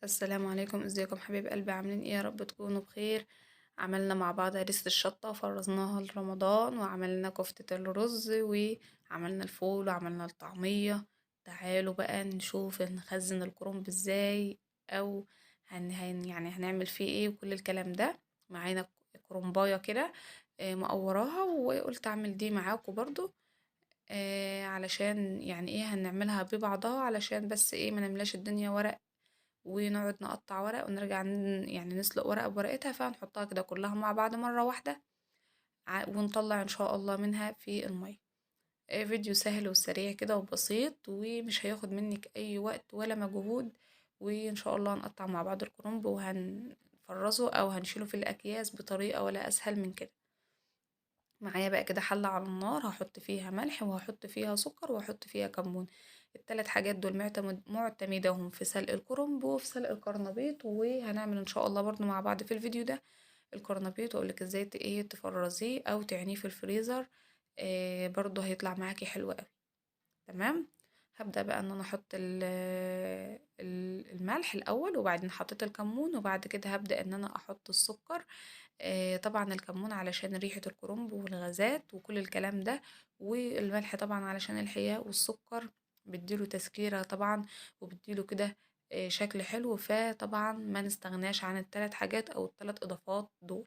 السلام عليكم، ازيكم حبايب قلبي؟ عاملين ايه؟ يا رب تكونوا بخير. عملنا مع بعض هريسة الشطة وفرزناها لرمضان، وعملنا كفتة الرز، وعملنا الفول، وعملنا الطعمية. تعالوا بقى نشوف نخزن الكرنب ازاي، او يعني هنعمل فيه ايه وكل الكلام ده. معانا كرنباية كده، مقوراها، وقلت اعمل دي معاكم برضو. علشان يعني ايه هنعملها ببعضها، علشان بس ايه ما نملاش الدنيا ورق، ونقعد نقطع ورق ونرجع يعني نسلق ورقة بورقتها، فهنحطها كده كلها مع بعض مرة واحدة. ونطلع ان شاء الله منها في المية. فيديو سهل وسريع كده وبسيط، ومش هياخد منك اي وقت ولا مجهود. وان شاء الله هنقطع مع بعض الكرنب وهنفرزه او هنشيله في الاكياس بطريقة ولا اسهل من كده. معايا بقى كده حلة على النار، هحط فيها ملح وهحط فيها سكر وهحط فيها كمون. التلات حاجات دول معتمدهم في سلق الكرنب وفي سلق الكرنبيط، وهنعمل ان شاء الله برضو مع بعض في الفيديو ده الكرنبيط، واقولك ازاي ايه تفرزيه او تعينيه في الفريزر. برضو هيطلع معاكي حلو قوي. تمام. هبدأ بقى ان انا احط الملح الاول، وبعدين حطيت الكمون، وبعد كده هبدأ ان انا احط السكر. طبعا الكمون علشان ريحة الكرنب والغازات وكل الكلام ده، والملح طبعا علشان الحياء، والسكر بيديله تسكيرة طبعا، وبيديله كده شكل حلو. فطبعا ما نستغناش عن الثلاث حاجات او الثلاث اضافات دول.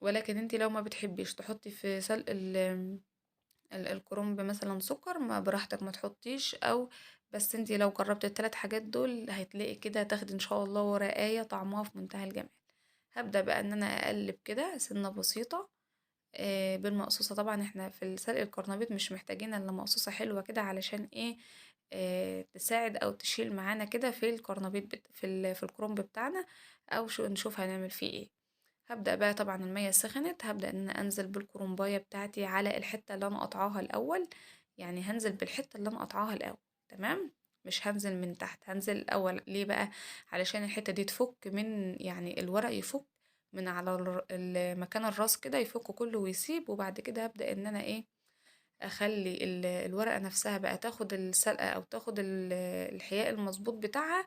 ولكن انتي لو ما بتحبيش تحطي في سلق الكرنب مثلا سكر، ما براحتك ما تحطيش. او بس انتي لو جربت الثلاث حاجات دول هتلاقي كده تاخدي ان شاء الله ورقاية طعمها في منتهى الجمال. هبدأ بقى ان انا اقلب كده سنة بسيطة. بالمقصوصة طبعا، احنا في السلق الكرنبيط مش محتاجين الا مقصوصة حلوة كده، علشان ايه؟ تساعد او تشيل معانا كده في الكرنبيط في الكرنب بتاعنا، او شو نشوف هنعمل فيه ايه. هبدأ بقى، طبعا المية سخنت، هبدأ ان انا انزل بالكرنباية بتاعتي على الحتة اللي انا قطعاها الاول. يعني هنزل بالحتة اللي انا قطعاها الاول. تمام. مش هنزل من تحت، هنزل الاول. ليه بقى؟ علشان الحتة دي تفك من، يعني الورق يفك من على مكان الراس كده، يفك كله ويسيب. وبعد كده هبدأ ان انا ايه، اخلي الورقة نفسها بقى تاخد السلقة، او تاخد الحياء المظبوط بتاعها،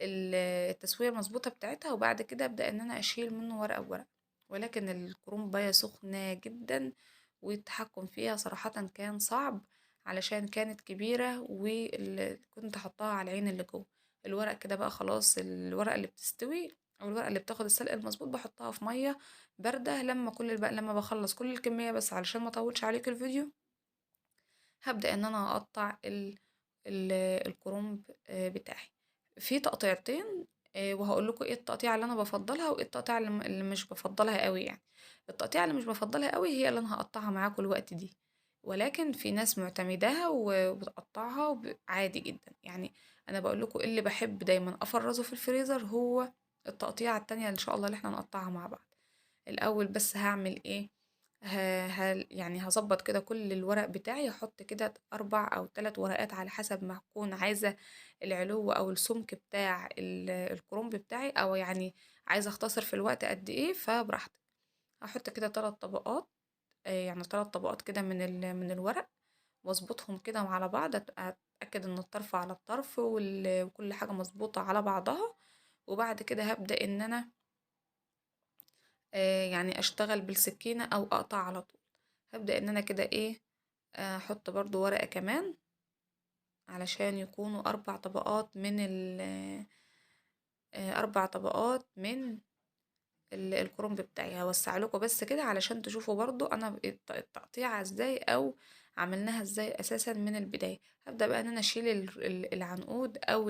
التسوية المظبوطة بتاعتها. وبعد كده ابدأ ان انا اشيل منه ورقة بورقة. ولكن الكرومباية سخنة جدا، والتحكم فيها صراحة كان صعب، علشان كانت كبيرة، وكنت حطاها على العين اللي جوه. الورق كده بقى خلاص، الورقة اللي بتستوي او الورقة اللي بتاخد السلق المظبوط بحطها في مية باردة لما بخلص كل الكمية. بس علشان ما اطولش عليك الفيديو، هبدأ ان انا اقطع ال الكرنب بتاعي في تقطيعتين. وهقول لكم ايه التقطيعه اللي انا بفضلها، وايه التقطيعه اللي مش بفضلها قوي يعني. التقطيعه اللي مش بفضلها قوي هي اللي انا هقطعها معاكم الوقت دي. ولكن في ناس معتمداها وبتقطعها عادي جدا يعني. انا بقول لكم اللي بحب دايما افرزه في الفريزر هو التقطيعه التانية ان شاء الله اللي احنا نقطعها مع بعض. الاول بس هعمل ايه؟ يعني هظبط كده كل الورق بتاعي، هحط كده 4 أو 3 ورقات على حسب ما أكون عايزة العلو أو السمك بتاع الكرنب بتاعي، أو يعني عايزة أختصر في الوقت قد إيه، فبراحتك. هحط كده 3 طبقات. يعني 3 طبقات كده من الورق، واظبطهم كده على بعض، أتأكد إن الطرف على الطرف وكل حاجة مظبوطة على بعضها. وبعد كده هبدأ إن أنا يعني أشتغل بالسكينة أو أقطع على طول. هبدأ إن أنا كده إيه، أحط برضو ورقة كمان، علشان يكونوا 4 طبقات من 4 طبقات من الكرنب بتاعي. هوسع لكم بس كده علشان تشوفوا برضو أنا التقطيعة ازاي، أو عملناها ازاي أساسا من البداية. هبدأ بقى إن أنا أشيل العنقود، أو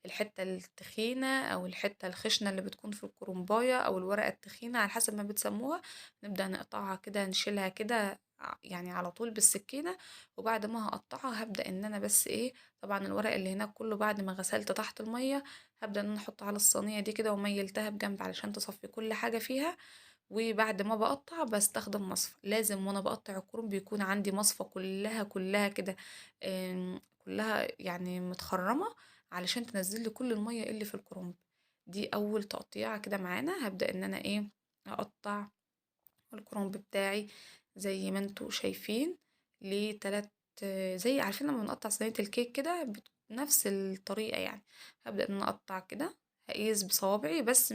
الحتة التخينة أو الحتة الخشنة اللي بتكون في الكرنباية، أو الورقة التخينة على حسب ما بتسموها. نبدأ نقطعها كده، نشيلها كده يعني على طول بالسكينة. وبعد ما هقطعها هبدأ ان انا بس ايه، طبعا الورق اللي هناك كله بعد ما غسلت تحت المية، هبدأ ان انا احطه على الصينية دي كده، وميلتها بجنب علشان تصفي كل حاجة فيها. وبعد ما بقطع بستخدم مصفى. لازم وانا بقطع الكرنب بيكون عندي مصفى كلها كده، كلها يعني متخرمة، علشان تنزل لي كل المية اللي في الكرنب. دي اول تقطيعة كده معانا. هبدأ ان انا ايه، اقطع الكرنب بتاعي زي ما انتوا شايفين ل3. زي عارفين لما بنقطع صينية الكيك كده، نفس الطريقة يعني. هبدأ ان انا اقطع كده، هقيس بصوابعي بس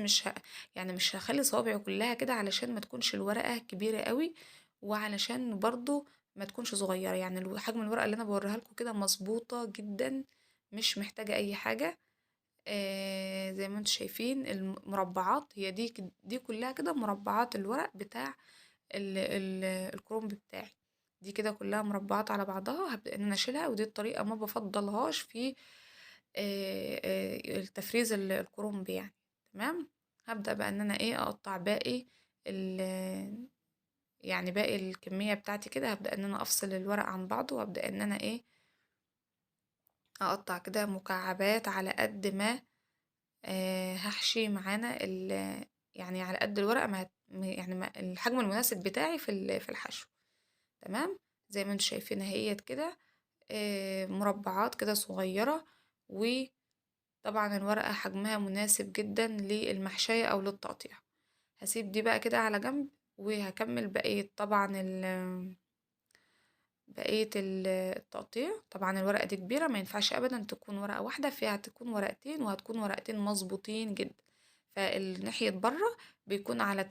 يعني مش هخلي صوابعي كلها كده علشان ما تكونش الورقة كبيرة قوي، وعلشان برضو ما تكونش صغيرة. يعني حجم الورقة اللي انا بوريها لكم كده مظبوطة جدا، مش محتاجة اي حاجة. زي ما انتم شايفين المربعات هي دي كلها كده مربعات الورق بتاع ال الكرومب بتاعي. دي كده كلها مربعات على بعضها، هبدأ ان انا اشيلها. ودي الطريقة ما بفضلهاش في التفريز الكرومب يعني. تمام. هبدأ بقى ان انا ايه اقطع باقي يعني باقي الكمية بتاعتي كده. هبدأ ان انا افصل الورق عن بعضه، وابدأ ان انا ايه اقطع كده مكعبات على قد ما هحشي معانا يعني على قد الورقة ما يعني ما الحجم المناسب بتاعي في الحشو. تمام. زي ما انتم شايفين اهيت كده مربعات كده صغيرة. وطبعا الورقة حجمها مناسب جدا للمحشية او للتقطيع. هسيب دي بقى كده على جنب، وهكمل بقية طبعا بقية التقطيع. طبعا الورقة دي كبيرة، ما ينفعش ابدا تكون ورقة واحدة، فيها هتكون ورقتين، وهتكون ورقتين مظبوطين جدا. فالناحية بره بيكون على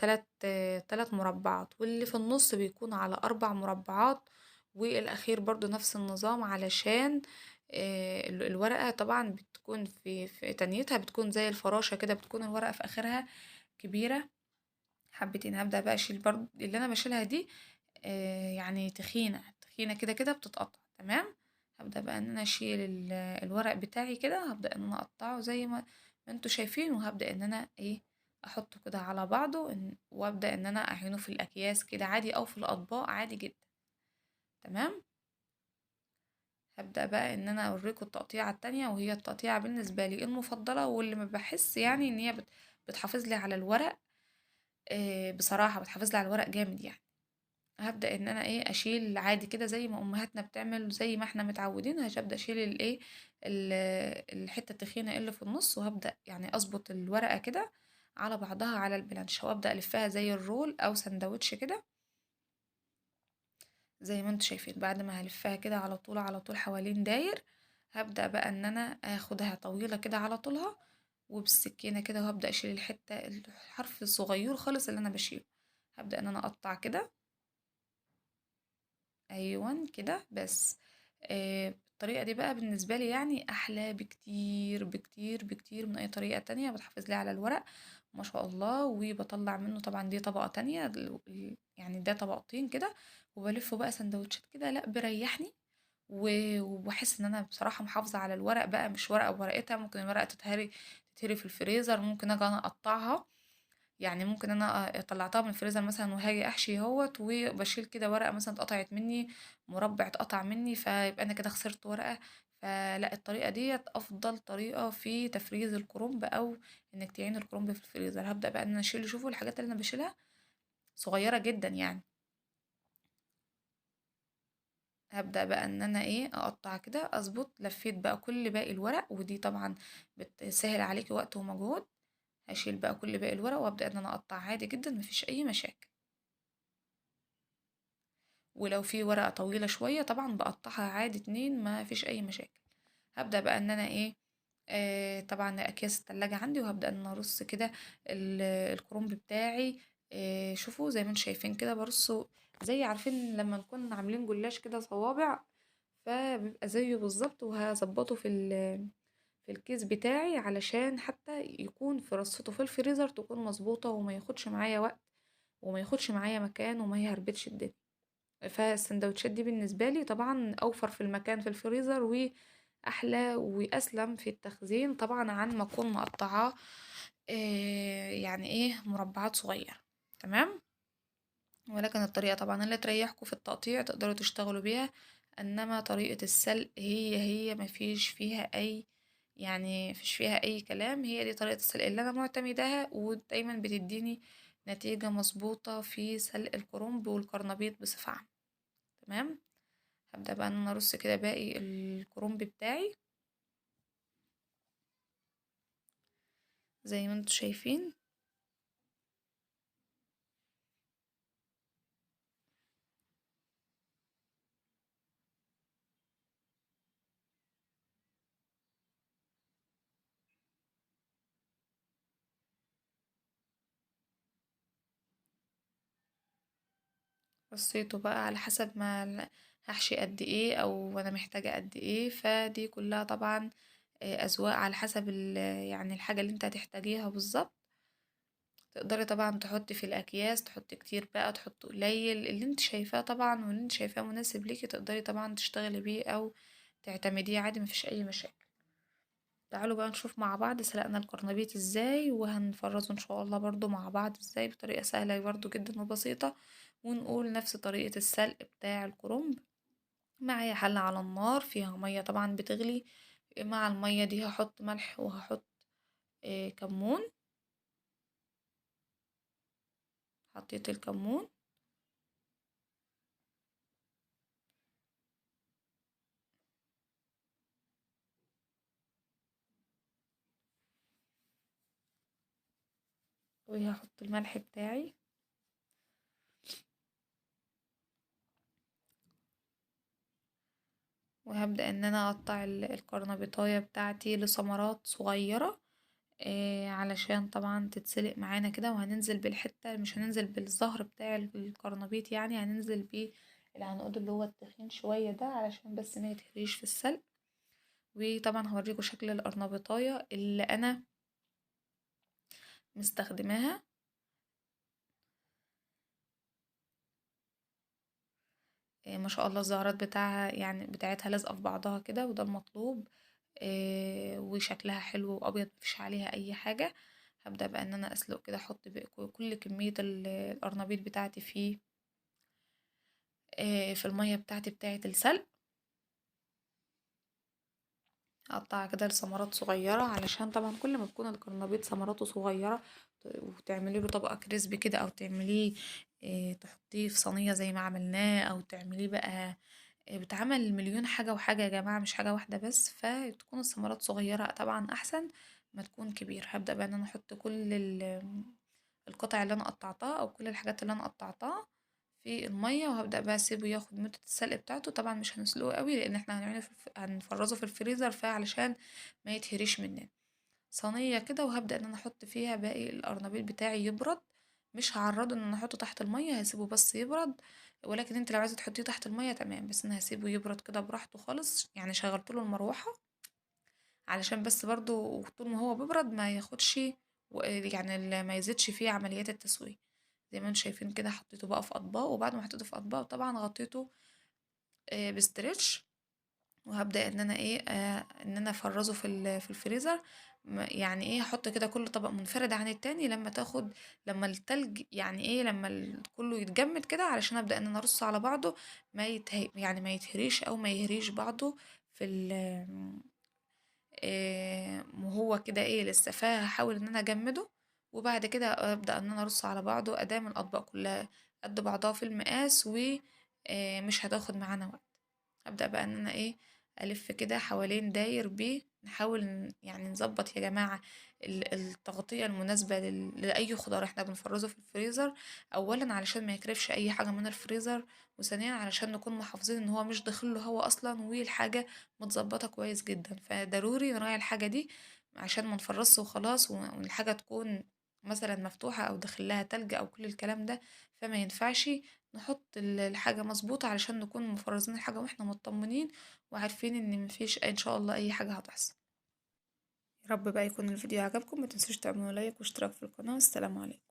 تلات مربعات، واللي في النص بيكون على 4 مربعات، والأخير برضو نفس النظام. علشان الورقة طبعا بتكون في تنيتها بتكون زي الفراشة كده، بتكون الورقة في آخرها كبيرة حبتين. هبدأ بقى أشيل برضو اللي أنا بشيلها دي يعني تخينة تخينة كده كده بتتقطع. تمام. هبدأ بقى ان انا اشيل الورق بتاعي كده. هبدأ ان انا اقطعه زي ما انتوا شايفين، وهبدأ ان انا ايه احطه كده على بعضه وابدأ ان انا اعينه في الاكياس كده عادي، او في الاطباق عادي جدا. تمام. هبدأ بقى ان انا اوريكم التقطيعة التانية، وهي التقطيعة بالنسبة لي المفضلة، واللي ما بحس يعني ان هي بتحافظ لي على الورق. بصراحة بتحافظ لي على الورق جامد يعني. هبدأ ان انا ايه اشيل عادي كده زي ما امهاتنا بتعمل، زي ما احنا متعودين. هبدأ اشيل الايه الحتة التخينة اللي في النص، وهبدأ يعني اظبط الورقة كده على بعضها على البلانش، وابدأ الفها زي الرول او سندوتش كده زي ما انتوا شايفين. بعد ما هلفها كده على طول على طول حوالين داير، هبدأ بقى ان انا اخدها طويلة كده على طولها وبالسكينة كده، وهبدأ اشيل الحرف الصغير خالص اللي انا بشيله. هبدأ ان انا اقطع كده. أيوًا كده بس. الطريقة دي بقى بالنسبة لي يعني أحلى بكتير، بكتير، بكتير من أي طريقة تانية. بتحافظ لي على الورق ما شاء الله، وباطلّع منه طبعًا دي طبقة تانية يعني ده طبقتين كده، وبالفه بقى سندوتشات كده. لأ بيريحني، وباحس إن أنا بصراحة محافظة على الورق بقى، مش ورقة بورقتها. ممكن الورقة تتهري في الفريزر، ممكن آجي أنا أقطّعها. يعني ممكن انا طلعتها من الفريزر مثلا وهاجي احشي اهوت، وبشيل كده ورقه مثلا اتقطعت مني، مربع اتقطع مني، فيبقى انا كده خسرت ورقه. فلا الطريقه ديت افضل طريقه في تفريز الكرنب، او انك تعين الكرنب في الفريزر. هبدا بقى ان انا اشيل. شوفوا الحاجات اللي انا بشيلها صغيره جدا يعني. هبدا بقى ان انا ايه اقطع كده اظبط. لفيت بقى كل باقي الورق، ودي طبعا بتسهل عليكي وقت ومجهود. هشيل بقى كل باقي الورق، وابدا ان انا اقطع عادي جدا، مفيش اي مشاكل. ولو في ورقة طويلة شوية طبعا بقطعها عادي اتنين، ما فيش اي مشاكل. هبدأ بقى ان انا ايه طبعا اكياس التلاجة عندي، وهبدأ ان انا ارص كده الكرنب بتاعي. شوفوا زي ما انتم شايفين كده برصه، زي عارفين لما نكون عاملين جلاش كده صوابع، فبيبقى زيه بالظبط. وهظبطه في الكيس بتاعي، علشان حتى يكون في رصته في الفريزر تكون مظبوطة، وما ياخدش معايا وقت، وما ياخدش معايا مكان، وما يهربدش الدنيا. فالسندوتشات دي بالنسبة لي طبعا أوفر في المكان في الفريزر، وأحلى وأسلم في التخزين طبعا عن ما أكون مقطعاه يعني ايه مربعات صغيرة. تمام. ولكن الطريقة طبعا اللي تريحكم في التقطيع تقدروا تشتغلوا بيها، انما طريقة السلق هي مفيش فيها اي يعني مفيش فيها اي كلام. هي دي طريقة السلق اللي انا معتمداها، ودايما بتديني نتيجة مظبوطة في سلق الكرنب والقرنبيط بصفة عامة. تمام. هبدأ بقى ان انا ارص كده باقي الكرنب بتاعي زي ما انتوا شايفين. رصيته بقى على حسب ما هحشي قد ايه او انا محتاجة قد ايه، فدي كلها طبعا اذواق على حسب يعني الحاجة اللي انت هتحتاجيها بالظبط. تقدري طبعا تحطي في الاكياس، تحطي كتير بقى تحطي قليل، اللي انت شايفاه طبعا واللي انت شايفاه مناسب ليكي تقدري طبعا تشتغلي بيه او تعتمديه عادي، مفيش اي مشاكل. تعالوا بقى نشوف مع بعض سلقنا القرنبيط ازاي، وهنفرزه ان شاء الله برضو مع بعض ازاي بطريقة سهلة برضو جدا وبسيطة. ونقول نفس طريقة السلق بتاع الكرنب. معايا حلة على النار فيها مية طبعا بتغلي، مع المية دي هحط ملح وهحط كمون. حطيت الكمون وهحط الملح بتاعي، وهبدأ ان انا اقطع القرنبيطاية بتاعتي لثمرات صغيرة، علشان طبعا تتسلق معانا كده. وهننزل بالحتة، مش هننزل بالظهر بتاع القرنبيط يعني، هننزل بيه العنقود اللي هو التخين شوية ده علشان بس ما يتهريش في السلق. وطبعا هوريكم شكل القرنبيطاية اللي انا مستخدماها. ما شاء الله الزهرات بتاعها يعني بتاعتها لازقة في بعضها كده، وده المطلوب. وشكلها حلو وابيض مفيش عليها اي حاجة. هبدأ بقى ان انا اسلق كده، احط بقى كل كمية القرنبيط بتاعتي في المية بتاعتي بتاعة السلق. اقطعها كده لثمرات صغيرة، علشان طبعا كل ما تكون القرنبيط ثمراته صغيرة وتعملي له طبقة كريسبي كده، او تعمليه تحطيه في صينية زي ما عملناه، او تعمليه بقى بتعمل مليون حاجة وحاجة يا جماعة، مش حاجة واحدة بس. فتكون الثمرات صغيرة طبعا أحسن ما تكون كبير. هبدأ بقى إن أنا أحط كل القطع اللي أنا قطعتها أو كل الحاجات اللي أنا قطعتها في المية، وهبدأ بقى أسيبه ياخد مدة السلق بتاعته. طبعا مش هنسلقه قوي لأن احنا هنعمله هنفرزه في الفريزر، فعلشان ما يتهريش مننا. صينية كده، وهبدأ ان انا احط فيها باقي القرنبيط بتاعي يبرد. مش هعرضه ان انا احطه تحت المية، هسيبه بس يبرد. ولكن انت لو عايزة تحطيه تحت المية تمام، بس انا هسيبه يبرد كده براحته خالص يعني. شغلت له المروحة علشان بس برضو طول ما هو بيبرد ما ياخدش يعني ما يزيدش فيه عمليات التسوية. زي ما انتم شايفين كده، حطيته بقى في اطباق، وبعد ما حطيته في اطباق طبعا غطيته بستريتش. وهبدأ ان انا ان انا افرزه في الفريزر. يعني احط كده كل طبق منفرد عن التاني لما لما التلج يعني لما كله يتجمد كده، علشان ابدأ ان انا ارصه على بعضه. يعني ما يتهريش او ما يهريش بعضه في وهو كده لسه. فهحاول ان انا اجمده، وبعد كده ابدأ ان انا ارصه على بعضه ادام الاطباق كلها قد بعضها في المقاس، ومش هتاخد معانا وقت. ابدا بقى ان انا الف كده حوالين داير بيه، نحاول يعني نظبط يا جماعه التغطيه المناسبه لاي خضار احنا بنفرزه في الفريزر. اولا علشان ما يكرفش اي حاجه من الفريزر، وثانيا علشان نكون محافظين ان هو مش داخله هوا اصلا، والحاجه متظبطه كويس جدا. فضروري نراعي الحاجه دي عشان ما نفرزش وخلاص والحاجه تكون مثلا مفتوحه او داخل لها تلج او كل الكلام ده. فما ينفعش نحط الحاجة مظبوطة علشان نكون مفرزين الحاجة واحنا مطمنين وعارفين ان مفيش ان شاء الله اي حاجة هتحصل. يا رب بقى يكون الفيديو عجبكم، ما تنسوش تعملوا لايك واشتراك في القناة. والسلام عليكم.